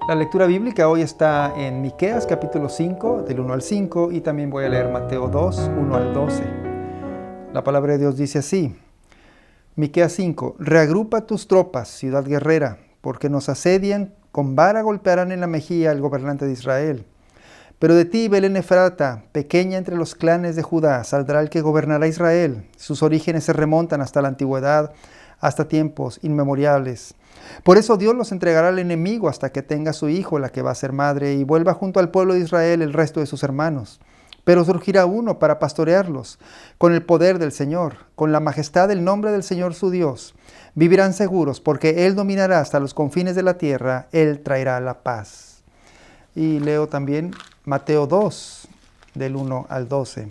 La lectura bíblica hoy está en Miqueas capítulo 5, del 1 al 5, y también voy a leer Mateo 2, 1 al 12. La palabra de Dios dice así: Miqueas 5, reagrupa tus tropas, ciudad guerrera, porque nos asedian, con vara golpearán en la mejilla al gobernante de Israel. Pero de ti, Belén Efrata, pequeña entre los clanes de Judá, saldrá el que gobernará Israel. Sus orígenes se remontan hasta la antigüedad, hasta tiempos inmemoriales. Por eso Dios los entregará al enemigo hasta que tenga su hijo, la que va a ser madre, y vuelva junto al pueblo de Israel el resto de sus hermanos. Pero surgirá uno para pastorearlos, con el poder del Señor, con la majestad del nombre del Señor su Dios. Vivirán seguros, porque Él dominará hasta los confines de la tierra, Él traerá la paz. Y leo también Mateo 2, del 1 al 12.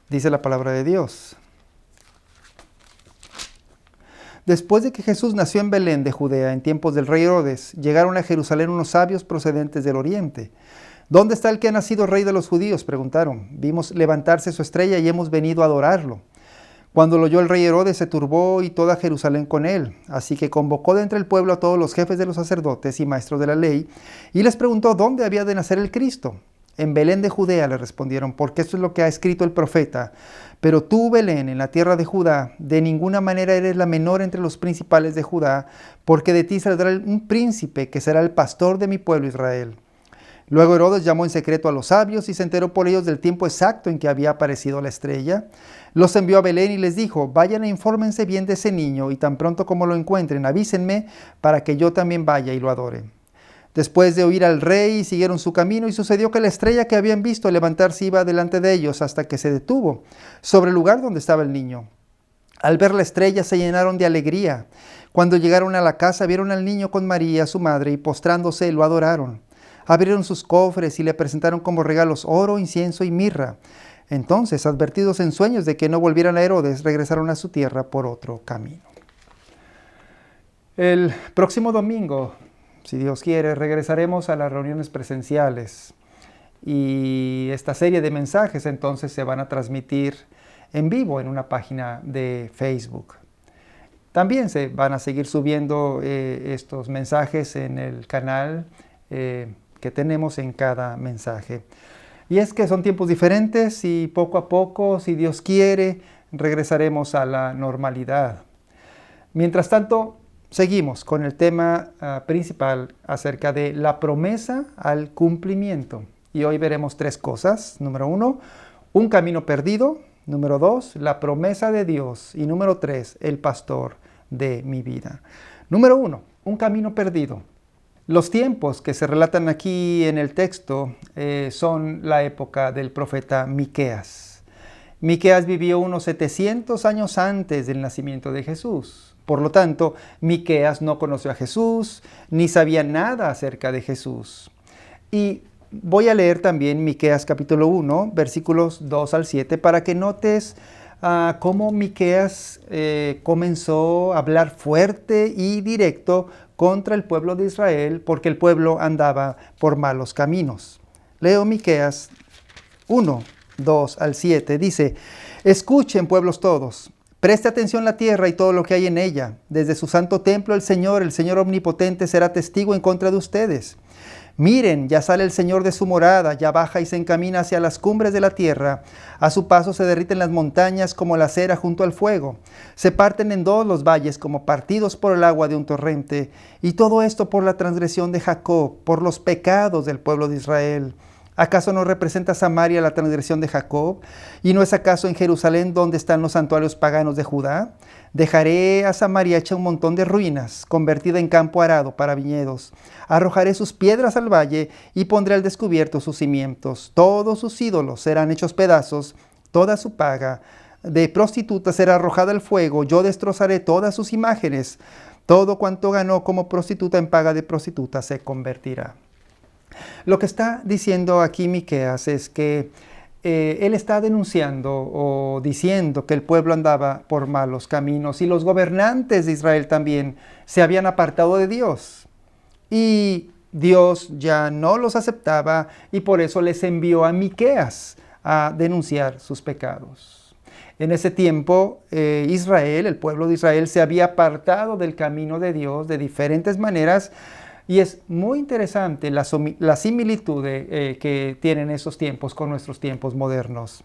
Dice la palabra de Dios: Después de que Jesús nació en Belén de Judea, en tiempos del rey Herodes, llegaron a Jerusalén unos sabios procedentes del oriente. ¿Dónde está el que ha nacido rey de los judíos?, preguntaron. Vimos levantarse su estrella y hemos venido a adorarlo. Cuando lo oyó el rey Herodes, se turbó y toda Jerusalén con él. Así que convocó de entre el pueblo a todos los jefes de los sacerdotes y maestros de la ley, y les preguntó dónde había de nacer el Cristo. En Belén de Judea, le respondieron, porque esto es lo que ha escrito el profeta. Pero tú, Belén, en la tierra de Judá, de ninguna manera eres la menor entre los principales de Judá, porque de ti saldrá un príncipe que será el pastor de mi pueblo Israel. Luego Herodes llamó en secreto a los sabios y se enteró por ellos del tiempo exacto en que había aparecido la estrella. Los envió a Belén y les dijo: vayan e infórmense bien de ese niño, y tan pronto como lo encuentren, avísenme para que yo también vaya y lo adore. Después de oír al rey, siguieron su camino, y sucedió que la estrella que habían visto levantarse iba delante de ellos hasta que se detuvo sobre el lugar donde estaba el niño. Al ver la estrella se llenaron de alegría. Cuando llegaron a la casa, vieron al niño con María, su madre, y postrándose lo adoraron. Abrieron sus cofres y le presentaron como regalos oro, incienso y mirra. Entonces, advertidos en sueños de que no volvieran a Herodes, regresaron a su tierra por otro camino. El próximo domingo, si Dios quiere, regresaremos a las reuniones presenciales, y esta serie de mensajes entonces se van a transmitir en vivo en una página de Facebook. También se van a seguir subiendo estos mensajes en el canal que tenemos en cada mensaje. Y es que son tiempos diferentes y poco a poco, si Dios quiere, regresaremos a la normalidad. Mientras tanto, seguimos con el tema principal acerca de la promesa al cumplimiento. Y hoy veremos 3 cosas. Número 1, un camino perdido. Número 2, la promesa de Dios. Y número 3, el pastor de mi vida. Número 1, un camino perdido. Los tiempos que se relatan aquí en el texto son la época del profeta Miqueas. Miqueas vivió unos 700 años antes del nacimiento de Jesús. Por lo tanto, Miqueas no conoció a Jesús, ni sabía nada acerca de Jesús. Y voy a leer también Miqueas capítulo 1, versículos 2 al 7, para que notes cómo Miqueas comenzó a hablar fuerte y directo contra el pueblo de Israel, porque el pueblo andaba por malos caminos. Leo Miqueas 1, 2 al 7, dice: escuchen, pueblos todos. Preste atención la tierra y todo lo que hay en ella. Desde su santo templo el Señor omnipotente, será testigo en contra de ustedes. Miren, ya sale el Señor de su morada, ya baja y se encamina hacia las cumbres de la tierra. A su paso se derriten las montañas como la cera junto al fuego. Se parten en 2 los valles como partidos por el agua de un torrente. Y todo esto por la transgresión de Jacob, por los pecados del pueblo de Israel. ¿Acaso no representa Samaria la transgresión de Jacob? ¿Y no es acaso en Jerusalén donde están los santuarios paganos de Judá? Dejaré a Samaria hecha un montón de ruinas, convertida en campo arado para viñedos. Arrojaré sus piedras al valle y pondré al descubierto sus cimientos. Todos sus ídolos serán hechos pedazos, toda su paga de prostituta será arrojada al fuego. Yo destrozaré todas sus imágenes. Todo cuanto ganó como prostituta en paga de prostituta se convertirá. Lo que está diciendo aquí Miqueas es que él está denunciando o diciendo que el pueblo andaba por malos caminos y los gobernantes de Israel también se habían apartado de Dios. Y Dios ya no los aceptaba y por eso les envió a Miqueas a denunciar sus pecados. En ese tiempo, Israel, el pueblo de Israel, se había apartado del camino de Dios de diferentes maneras, y es muy interesante la similitud que tienen esos tiempos con nuestros tiempos modernos.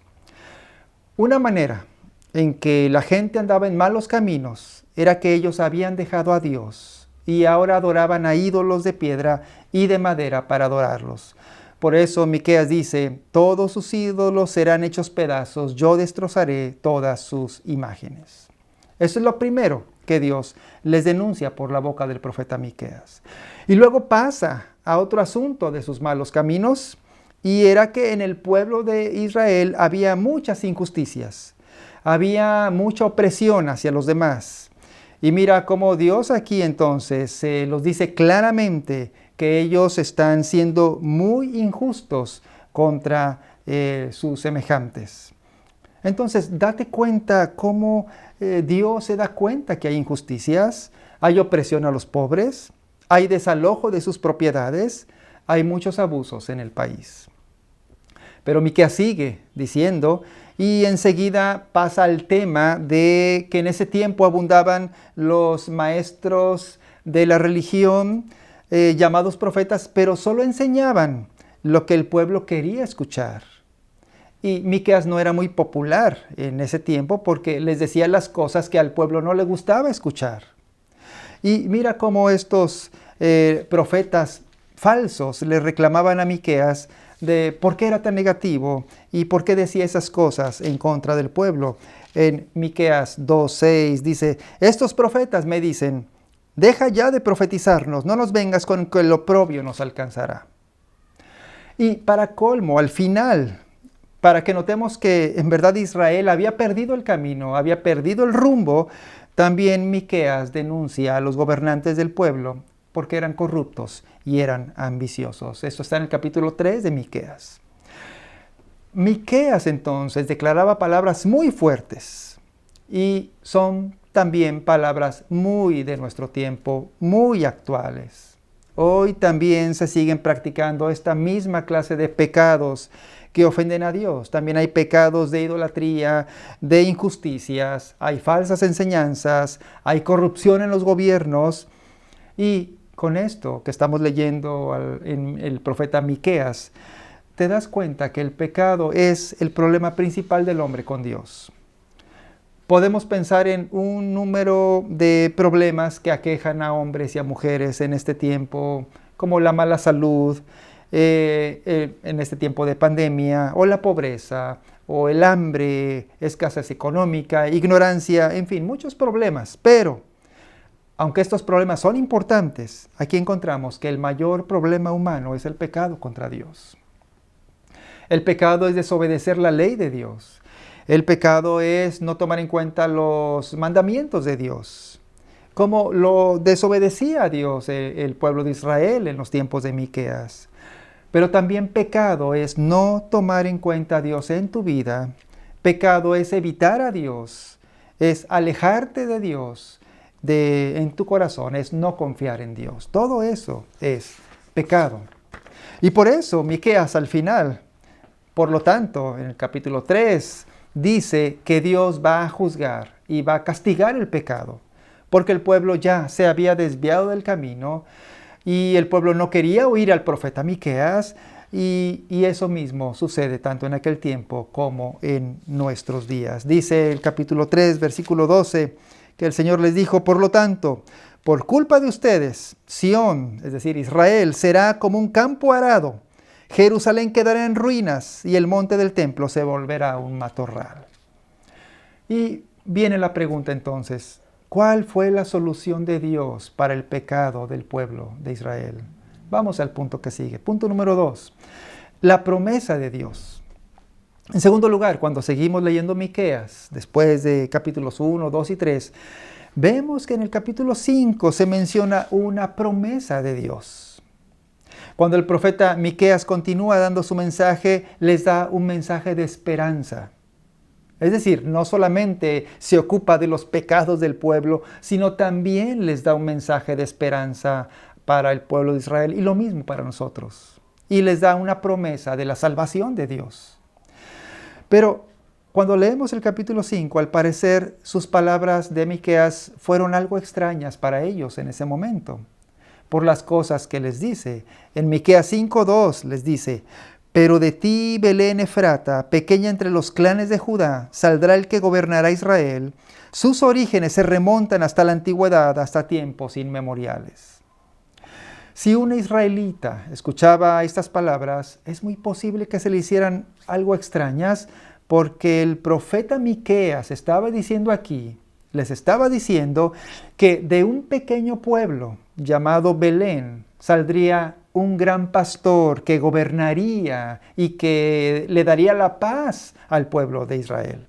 Una manera en que la gente andaba en malos caminos era que ellos habían dejado a Dios y ahora adoraban a ídolos de piedra y de madera para adorarlos. Por eso Miqueas dice: todos sus ídolos serán hechos pedazos, yo destrozaré todas sus imágenes. Eso es lo primero que Dios les denuncia por la boca del profeta Miqueas. Y luego pasa a otro asunto de sus malos caminos, y era que en el pueblo de Israel había muchas injusticias, había mucha opresión hacia los demás. Y mira cómo Dios aquí entonces los dice claramente que ellos están siendo muy injustos contra sus semejantes. Entonces, date cuenta cómo Dios se da cuenta que hay injusticias, hay opresión a los pobres, hay desalojo de sus propiedades, hay muchos abusos en el país. Pero Miqueas sigue diciendo, y enseguida pasa al tema de que en ese tiempo abundaban los maestros de la religión, llamados profetas, pero solo enseñaban lo que el pueblo quería escuchar. Y Miqueas no era muy popular en ese tiempo porque les decía las cosas que al pueblo no le gustaba escuchar. Y mira cómo estos profetas falsos le reclamaban a Miqueas de por qué era tan negativo y por qué decía esas cosas en contra del pueblo. En Miqueas 2:6 dice: estos profetas me dicen, deja ya de profetizarnos, no nos vengas con que el oprobio nos alcanzará. Y para colmo, al final, para que notemos que en verdad Israel había perdido el camino, había perdido el rumbo, también Miqueas denuncia a los gobernantes del pueblo porque eran corruptos y eran ambiciosos. Esto está en el capítulo 3 de Miqueas. Miqueas entonces declaraba palabras muy fuertes y son también palabras muy de nuestro tiempo, muy actuales. Hoy también se siguen practicando esta misma clase de pecados que ofenden a Dios. También hay pecados de idolatría, de injusticias, hay falsas enseñanzas, hay corrupción en los gobiernos. Y con esto que estamos leyendo en el profeta Miqueas, te das cuenta que el pecado es el problema principal del hombre con Dios. Podemos pensar en un número de problemas que aquejan a hombres y a mujeres en este tiempo, como la mala salud, en este tiempo de pandemia, o la pobreza, o el hambre, escasez económica, ignorancia, en fin, muchos problemas. Pero, aunque estos problemas son importantes, aquí encontramos que el mayor problema humano es el pecado contra Dios. El pecado es desobedecer la ley de Dios. El pecado es no tomar en cuenta los mandamientos de Dios, como lo desobedecía a Dios el pueblo de Israel en los tiempos de Miqueas. Pero también pecado es no tomar en cuenta a Dios en tu vida. Pecado es evitar a Dios, es alejarte de Dios en tu corazón, es no confiar en Dios. Todo eso es pecado. Y por eso Miqueas al final, por lo tanto, en el capítulo 3, dice que Dios va a juzgar y va a castigar el pecado, porque el pueblo ya se había desviado del camino y el pueblo no quería oír al profeta Miqueas, y eso mismo sucede tanto en aquel tiempo como en nuestros días. Dice el capítulo 3, versículo 12, que el Señor les dijo: por lo tanto, por culpa de ustedes, Sión, es decir, Israel, será como un campo arado, Jerusalén quedará en ruinas y el monte del templo se volverá un matorral. Y viene la pregunta entonces, ¿cuál fue la solución de Dios para el pecado del pueblo de Israel? Vamos al punto que sigue. Punto número 2, la promesa de Dios. En segundo lugar, cuando seguimos leyendo Miqueas, después de capítulos 1, 2 y 3, vemos que en el capítulo 5 se menciona una promesa de Dios. Cuando el profeta Miqueas continúa dando su mensaje, les da un mensaje de esperanza. Es decir, no solamente se ocupa de los pecados del pueblo, sino también les da un mensaje de esperanza para el pueblo de Israel y lo mismo para nosotros. Y les da una promesa de la salvación de Dios. Pero Cuando leemos el capítulo 5, al parecer sus palabras de Miqueas fueron algo extrañas para ellos en ese momento, por las cosas que les dice. En Miqueas 5:2 les dice: pero de ti, Belén Efrata, pequeña entre los clanes de Judá, saldrá el que gobernará Israel. Sus orígenes se remontan hasta la antigüedad, hasta tiempos inmemoriales. Si una israelita escuchaba estas palabras, es muy posible que se le hicieran algo extrañas, porque el profeta Miqueas estaba diciendo aquí, les estaba diciendo que de un pequeño pueblo llamado Belén saldría un gran pastor que gobernaría y que le daría la paz al pueblo de Israel.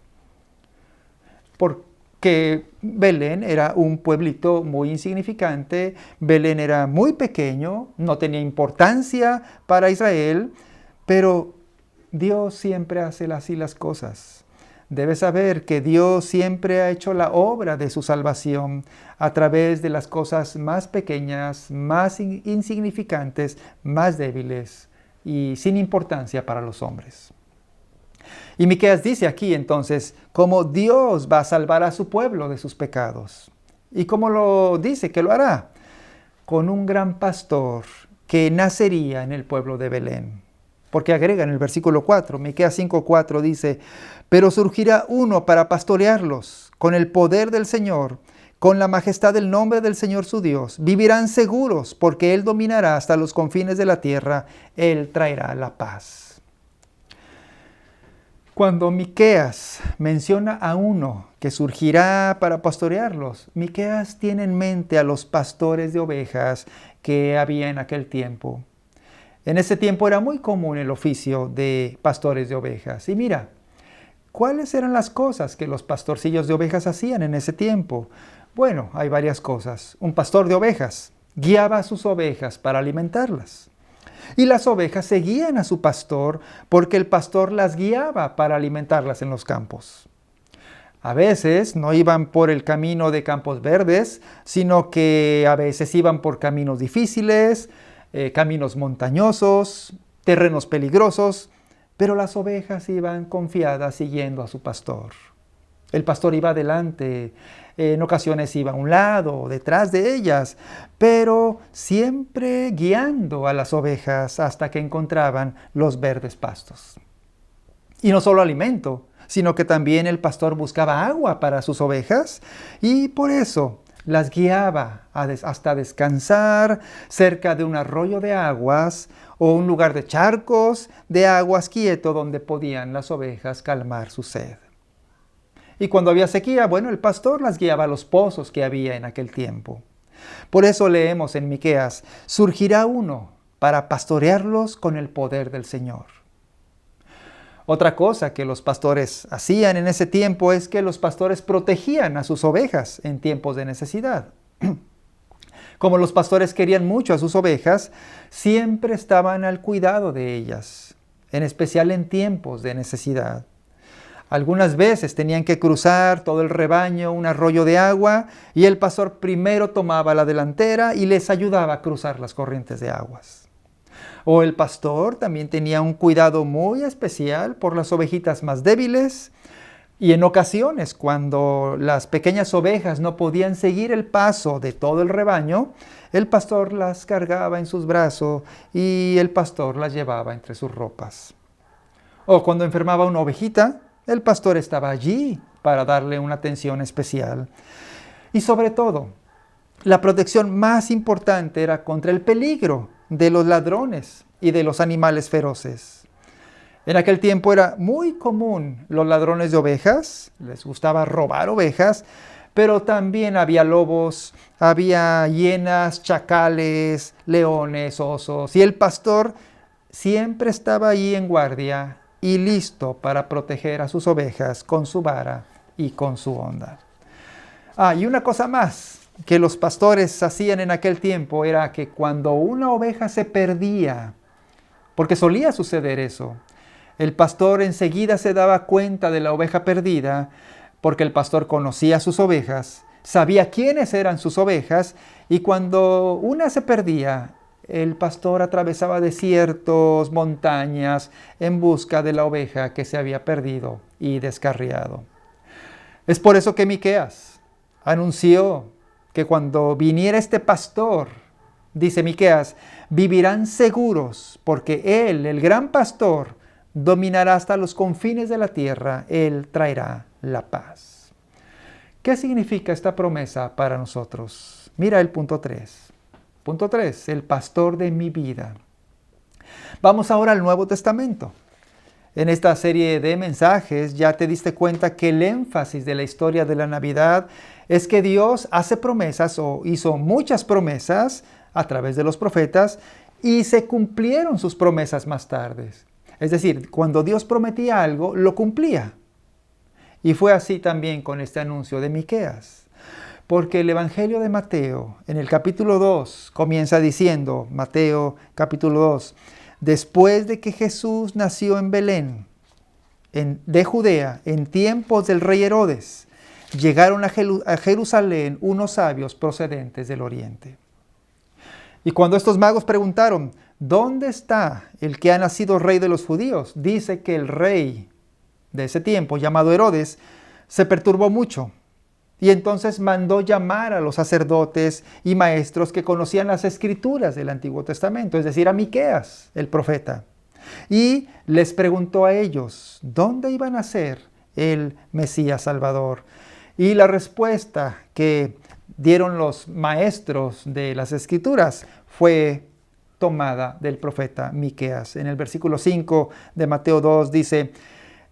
Porque Belén era un pueblito muy insignificante, Belén era muy pequeño, no tenía importancia para Israel, pero Dios siempre hace así las cosas. Debes saber que Dios siempre ha hecho la obra de su salvación a través de las cosas más pequeñas, más insignificantes, más débiles y sin importancia para los hombres. Y Miqueas dice aquí entonces cómo Dios va a salvar a su pueblo de sus pecados. ¿Y cómo lo dice que lo hará? Con un gran pastor que nacería en el pueblo de Belén. Porque agrega en el versículo 4, Miqueas 5:4 dice: pero surgirá uno para pastorearlos, con el poder del Señor, con la majestad del nombre del Señor su Dios. Vivirán seguros, porque Él dominará hasta los confines de la tierra. Él traerá la paz. Cuando Miqueas menciona a uno que surgirá para pastorearlos, Miqueas tiene en mente a los pastores de ovejas que había en aquel tiempo. En ese tiempo era muy común el oficio de pastores de ovejas. Y mira, ¿cuáles eran las cosas que los pastorcillos de ovejas hacían en ese tiempo? Bueno, hay varias cosas. Un pastor de ovejas guiaba a sus ovejas para alimentarlas. Y las ovejas seguían a su pastor porque el pastor las guiaba para alimentarlas en los campos. A veces no iban por el camino de campos verdes, sino que a veces iban por caminos difíciles, caminos montañosos, terrenos peligrosos, pero las ovejas iban confiadas siguiendo a su pastor. El pastor iba adelante, en ocasiones iba a un lado, detrás de ellas, pero siempre guiando a las ovejas hasta que encontraban los verdes pastos. Y no solo alimento, sino que también el pastor buscaba agua para sus ovejas y por eso las guiaba hasta descansar cerca de un arroyo de aguas o un lugar de charcos de aguas quieto donde podían las ovejas calmar su sed. Y cuando había sequía, bueno, el pastor las guiaba a los pozos que había en aquel tiempo. Por eso leemos en Miqueas: surgirá uno para pastorearlos con el poder del Señor. Otra cosa que los pastores hacían en ese tiempo es que los pastores protegían a sus ovejas en tiempos de necesidad. Como los pastores querían mucho a sus ovejas, siempre estaban al cuidado de ellas, en especial en tiempos de necesidad. Algunas veces tenían que cruzar todo el rebaño un arroyo de agua y el pastor primero tomaba la delantera y les ayudaba a cruzar las corrientes de aguas. O el pastor también tenía un cuidado muy especial por las ovejitas más débiles y en ocasiones cuando las pequeñas ovejas no podían seguir el paso de todo el rebaño, el pastor las cargaba en sus brazos y el pastor las llevaba entre sus ropas. O cuando enfermaba una ovejita, el pastor estaba allí para darle una atención especial. Y sobre todo, la protección más importante era contra el peligro de los ladrones y de los animales feroces. En aquel tiempo era muy común los ladrones de ovejas, les gustaba robar ovejas, pero también había lobos, había hienas, chacales, leones, osos, y el pastor siempre estaba allí en guardia y listo para proteger a sus ovejas con su vara y con su honda. Y una cosa más que los pastores hacían en aquel tiempo era que cuando una oveja se perdía, porque solía suceder eso, el pastor enseguida se daba cuenta de la oveja perdida, porque el pastor conocía a sus ovejas, sabía quiénes eran sus ovejas, y cuando una se perdía, el pastor atravesaba desiertos, montañas, en busca de la oveja que se había perdido y descarriado. Es por eso que Miqueas anunció que cuando viniera este pastor, dice Miqueas, vivirán seguros, porque Él, el gran pastor, dominará hasta los confines de la tierra. Él traerá la paz. ¿Qué significa esta promesa para nosotros? Mira el punto 3. Punto 3, el pastor de mi vida. Vamos ahora al Nuevo Testamento. En esta serie de mensajes ya te diste cuenta que el énfasis de la historia de la Navidad es que Dios hace promesas o hizo muchas promesas a través de los profetas y se cumplieron sus promesas más tarde. Es decir, cuando Dios prometía algo, lo cumplía. Y fue así también con este anuncio de Miqueas. Porque el Evangelio de Mateo, en el capítulo 2, comienza diciendo, Mateo capítulo 2, después de que Jesús nació en Belén, de Judea, en tiempos del rey Herodes, llegaron a Jerusalén unos sabios procedentes del oriente. Y cuando estos magos preguntaron, ¿dónde está el que ha nacido rey de los judíos? Dice que el rey de ese tiempo, llamado Herodes, se perturbó mucho. Y entonces mandó llamar a los sacerdotes y maestros que conocían las escrituras del Antiguo Testamento, es decir, a Miqueas, el profeta. Y les preguntó a ellos, ¿dónde iba a nacer el Mesías Salvador? Y la respuesta que dieron los maestros de las escrituras fue tomada del profeta Miqueas. En el versículo 5 de Mateo 2 dice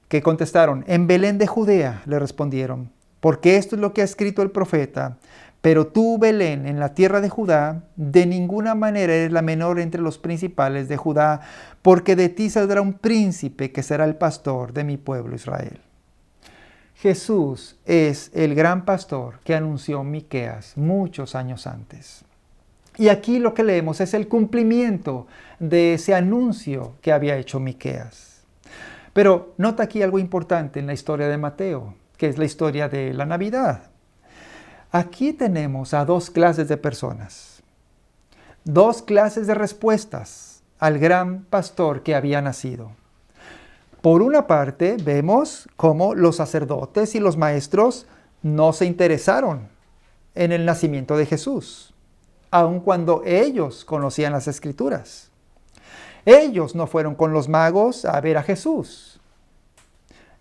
que contestaron, en Belén de Judea, le respondieron, porque esto es lo que ha escrito el profeta, pero tú, Belén, en la tierra de Judá, de ninguna manera eres la menor entre los principales de Judá, porque de ti saldrá un príncipe que será el pastor de mi pueblo Israel. Jesús es el gran pastor que anunció Miqueas muchos años antes. Y aquí lo que leemos es el cumplimiento de ese anuncio que había hecho Miqueas. Pero nota aquí algo importante en la historia de Mateo, que es la historia de la Navidad. Aquí tenemos a dos clases de personas, dos clases de respuestas al gran pastor que había nacido. Por una parte, vemos cómo los sacerdotes y los maestros no se interesaron en el nacimiento de Jesús, aun cuando ellos conocían las Escrituras. Ellos no fueron con los magos a ver a Jesús.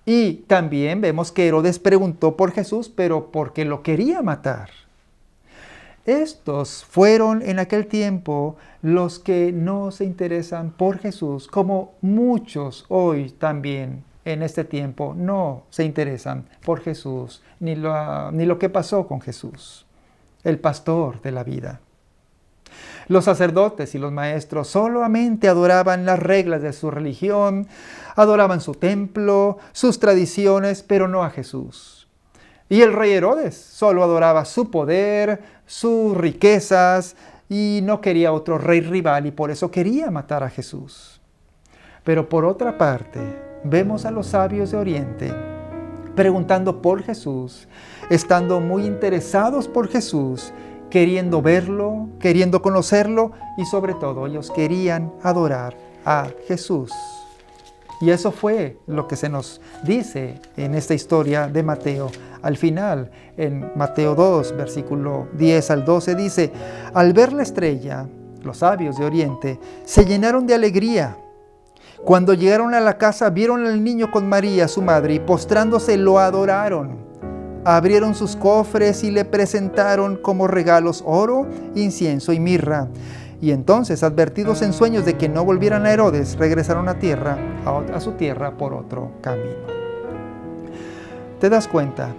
Y también vemos que Herodes preguntó por Jesús, pero porque lo quería matar. Estos fueron en aquel tiempo los que no se interesan por Jesús, como muchos hoy también en este tiempo no se interesan por Jesús, ni lo que pasó con Jesús, el pastor de la vida. Los sacerdotes y los maestros solamente adoraban las reglas de su religión, adoraban su templo, sus tradiciones, pero no a Jesús. Y el rey Herodes solo adoraba su poder, sus riquezas, y no quería otro rey rival, y por eso quería matar a Jesús. Pero por otra parte, vemos a los sabios de Oriente preguntando por Jesús, estando muy interesados por Jesús, queriendo verlo, queriendo conocerlo y sobre todo ellos querían adorar a Jesús. Y eso fue lo que se nos dice en esta historia de Mateo. Al final, en Mateo 2, versículo 10 al 12, dice, al ver la estrella, los sabios de Oriente se llenaron de alegría. Cuando llegaron a la casa, vieron al niño con María, su madre, y postrándose lo adoraron. Abrieron sus cofres y le presentaron como regalos oro, incienso y mirra. Y entonces, advertidos en sueños de que no volvieran a Herodes, regresaron a su tierra por otro camino. ¿Te das cuenta?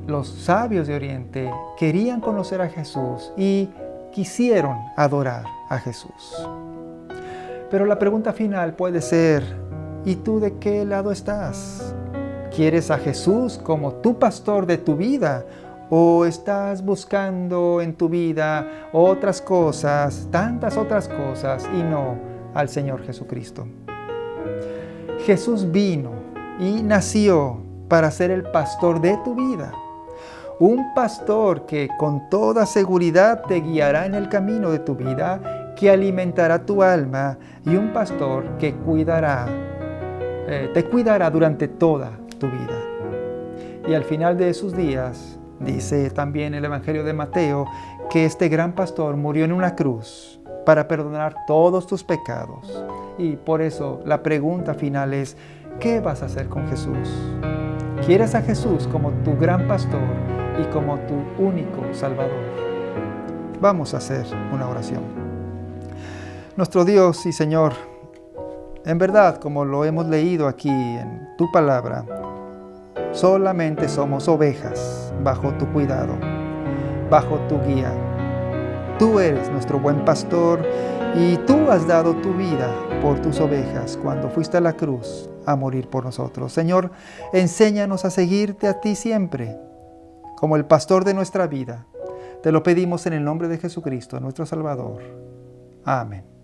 Los sabios de Oriente querían conocer a Jesús y quisieron adorar a Jesús. Pero la pregunta final puede ser, ¿y tú de qué lado estás? ¿Quieres a Jesús como tu pastor de tu vida? ¿O estás buscando en tu vida otras cosas, tantas otras cosas, y no al Señor Jesucristo? Jesús vino y nació para ser el pastor de tu vida. Un pastor que con toda seguridad te guiará en el camino de tu vida, que alimentará tu alma y un pastor que te cuidará durante toda tu vida. Y al final de esos días, dice también el Evangelio de Mateo, que este gran pastor murió en una cruz para perdonar todos tus pecados. Y por eso la pregunta final es, ¿qué vas a hacer con Jesús? ¿Quieres a Jesús como tu gran pastor y como tu único Salvador? Vamos a hacer una oración. Nuestro Dios y Señor, en verdad, como lo hemos leído aquí en tu palabra, solamente somos ovejas bajo tu cuidado, bajo tu guía. Tú eres nuestro buen pastor y tú has dado tu vida por tus ovejas cuando fuiste a la cruz a morir por nosotros. Señor, enséñanos a seguirte a ti siempre, como el pastor de nuestra vida. Te lo pedimos en el nombre de Jesucristo, nuestro Salvador. Amén.